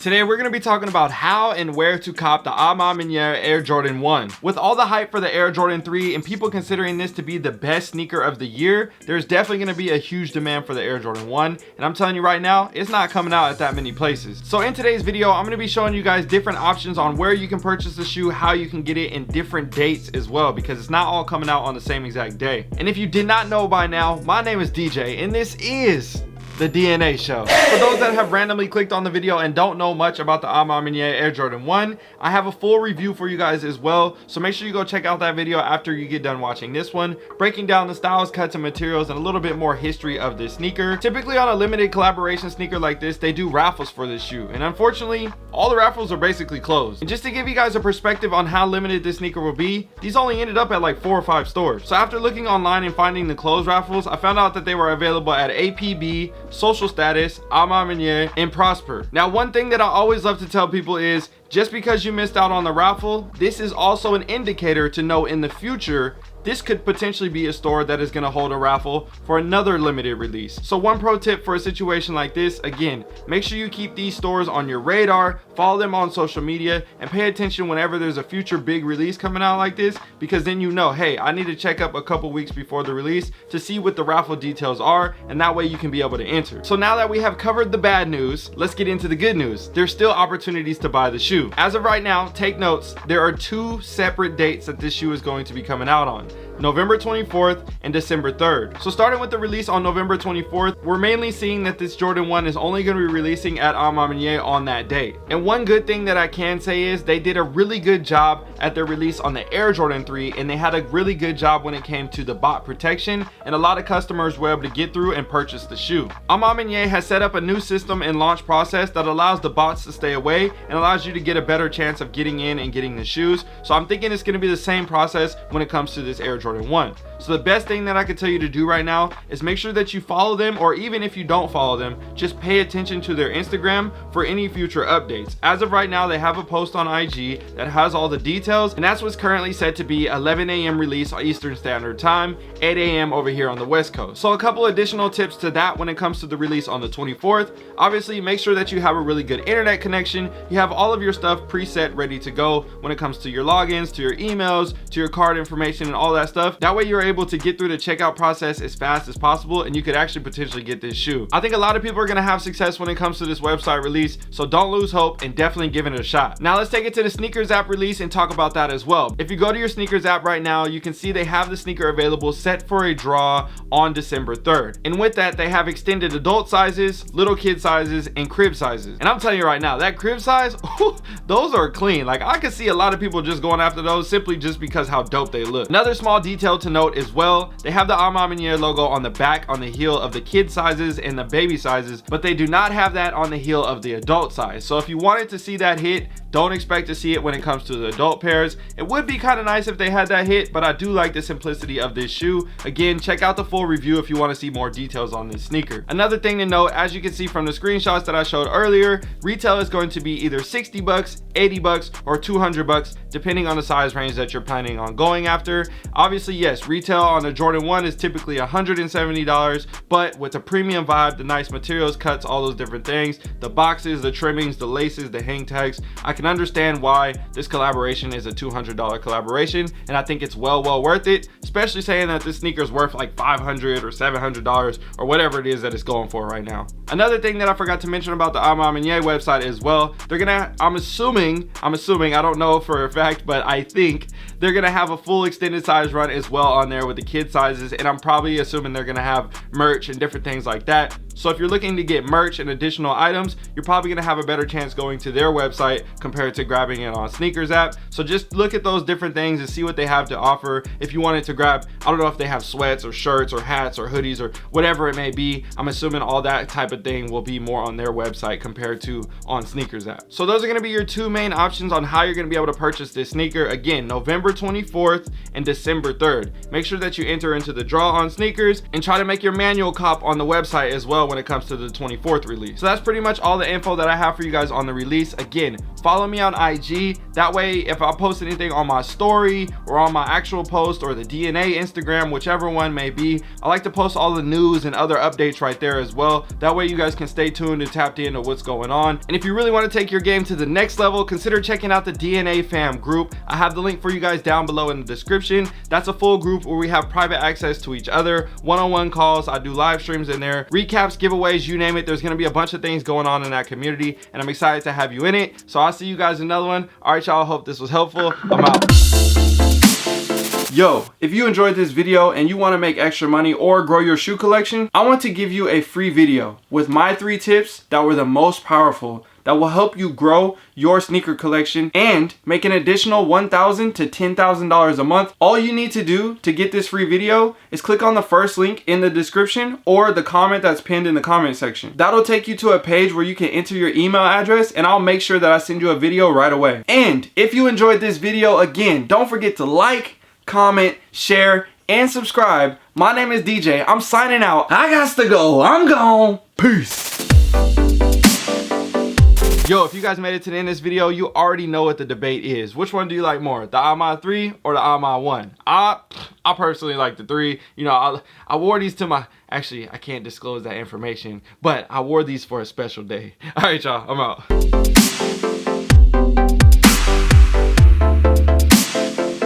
Today we're going to be talking about how and where to cop the A Ma Maniére Air Jordan 1. With all the hype for the Air Jordan 3 and people considering this to be the best sneaker of the year, there's definitely going to be a huge demand for the Air Jordan 1, and I'm telling you right now, it's not coming out at that many places. So in today's video, I'm going to be showing you guys different options on where you can purchase the shoe, how you can get it in different dates as well, because it's not all coming out on the same exact day. And if you did not know by now, my name is DJ and this is the DNA show. For those that have randomly clicked on the video and don't know much about the A Ma Maniére Air Jordan 1, I have a full review for you guys as well, so make sure you go check out that video after you get done watching this one, breaking down the styles, cuts, and materials, and a little bit more history of this sneaker. Typically on a limited collaboration sneaker like this, they do raffles for this shoe, and unfortunately all the raffles are basically closed. And just to give you guys a perspective on how limited this sneaker will be, these only ended up at like 4 or 5 stores. So after looking online and finding the closed raffles, I found out that they were available at APB, Social Status, A Ma Maniére, and Prosper. Now, one thing that I always love to tell people is, just because you missed out on the raffle, this is also an indicator to know in the future this could potentially be a store that is going to hold a raffle for another limited release. So one pro tip for a situation like this, again, make sure you keep these stores on your radar, follow them on social media, and pay attention whenever there's a future big release coming out like this, because then you know, hey, I need to check up a couple weeks before the release to see what the raffle details are, and that way you can be able to enter. So now that we have covered the bad news, let's get into the good news. There's still opportunities to buy the shoe. As of right now, take notes, there are 2 separate dates that this shoe is going to be coming out on: November 24th and December 3rd. So starting with the release on November 24th, we're mainly seeing that this Jordan 1 is only going to be releasing at A Ma Maniére on that date. And one good thing that I can say is they did a really good job at their release on the Air Jordan 3, and they had a really good job when it came to the bot protection, and a lot of customers were able to get through and purchase the shoe. A Ma Maniére has set up a new system and launch process that allows the bots to stay away and allows you to get a better chance of getting in and getting the shoes. So I'm thinking it's going to be the same process when it comes to this Air Jordan 1. So the best thing that I could tell you to do right now is make sure that you follow them, or even if you don't follow them, just pay attention to their Instagram for any future updates. As of right now, they have a post on IG that has all the details, and that's what's currently set to be 11 a.m. release on Eastern Standard Time, 8 a.m. over here on the West Coast. So a couple additional tips to that when it comes to the release on the 24th. Obviously, make sure that you have a really good internet connection. You have all of your stuff preset ready to go when it comes to your logins, to your emails, to your card information, and all that stuff. That way you're able to get through the checkout process as fast as possible, and you could actually potentially get this shoe. I think a lot of people are going to have success when it comes to this website release, so don't lose hope and definitely give it a shot. Now let's take it to the SNKRS app release and talk about that as well. If you go to your SNKRS app right now, you can see they have the sneaker available set for a draw on December 3rd. And with that, they have extended adult sizes, little kid sizes, and crib sizes. And I'm telling you right now, that crib size, those are clean. Like, I could see a lot of people just going after those simply just because how dope they look. Another small detail to note as well, they have the A Ma Maniére logo on the back on the heel of the kid sizes and the baby sizes, but they do not have that on the heel of the adult size. So if you wanted to see that hit, don't expect to see it when it comes to the adult pairs. It would be kind of nice if they had that hit, but I do like the simplicity of this shoe. Again, check out the full review if you want to see more details on this sneaker. Another thing to note, as you can see from the screenshots that I showed earlier, retail is going to be either 60 bucks, 80 bucks, or 200 bucks, depending on the size range that you're planning on going after. Obviously, yes, retail on the Jordan 1 is typically $170, but with the premium vibe, the nice materials, cuts, all those different things, the boxes, the trimmings, the laces, the hang tags, I can understand why this collaboration is a $200 collaboration, and I think it's well worth it, especially saying that this sneaker is worth like $500 or $700 or whatever it is that it's going for right now. Another thing that I forgot to mention about the A Ma Maniére website as well, they're gonna, I'm assuming, I don't know for a fact, but I think they're gonna have a full extended size run as well on there with the kid sizes, and I'm probably assuming they're gonna have merch and different things like that. So if you're looking to get merch and additional items, you're probably gonna have a better chance going to their website compared to grabbing it on SNKRS app. So just look at those different things and see what they have to offer. If you wanted to grab, I don't know if they have sweats or shirts or hats or hoodies or whatever it may be, I'm assuming all that type of thing will be more on their website compared to on SNKRS app. So those are gonna be your 2 main options on how you're gonna be able to purchase this sneaker. Again, November 24th and December 3rd. Make sure that you enter into the draw on SNKRS and try to make your manual cop on the website as well when it comes to the 24th release. So that's pretty much all the info that I have for you guys on the release. Again, follow me on IG. That way, if I post anything on my story or on my actual post or the DNA Instagram, whichever one may be, I like to post all the news and other updates right there as well. That way you guys can stay tuned and tapped into what's going on. And if you really want to take your game to the next level, consider checking out the DNA fam group. I have the link for you guys down below in the description. That's a full group where we have private access to each other, one-on-one calls. I do live streams in there, recaps, giveaways, you name it. There's going to be a bunch of things going on in that community, and I'm excited to have you in it. So I'll see you guys in another one. All right, y'all, hope this was helpful. I'm out. Yo, if you enjoyed this video and you want to make extra money or grow your shoe collection, I want to give you a free video with my 3 tips that were the most powerful that will help you grow your sneaker collection and make an additional $1,000 to $10,000 a month. All you need to do to get this free video is click on the first link in the description or the comment that's pinned in the comment section. That'll take you to a page where you can enter your email address, and I'll make sure that I send you a video right away. And if you enjoyed this video, again, don't forget to like, comment, share, and subscribe. My name is DJ. I'm signing out. I got to go. I'm gone. Peace. Yo, if you guys made it to the end of this video, you already know what the debate is. Which one do you like more, the A Ma 3 or the A Ma 1? I personally like the 3. You know, I wore these to my, actually, I can't disclose that information, but I wore these for a special day. All right, y'all, I'm out.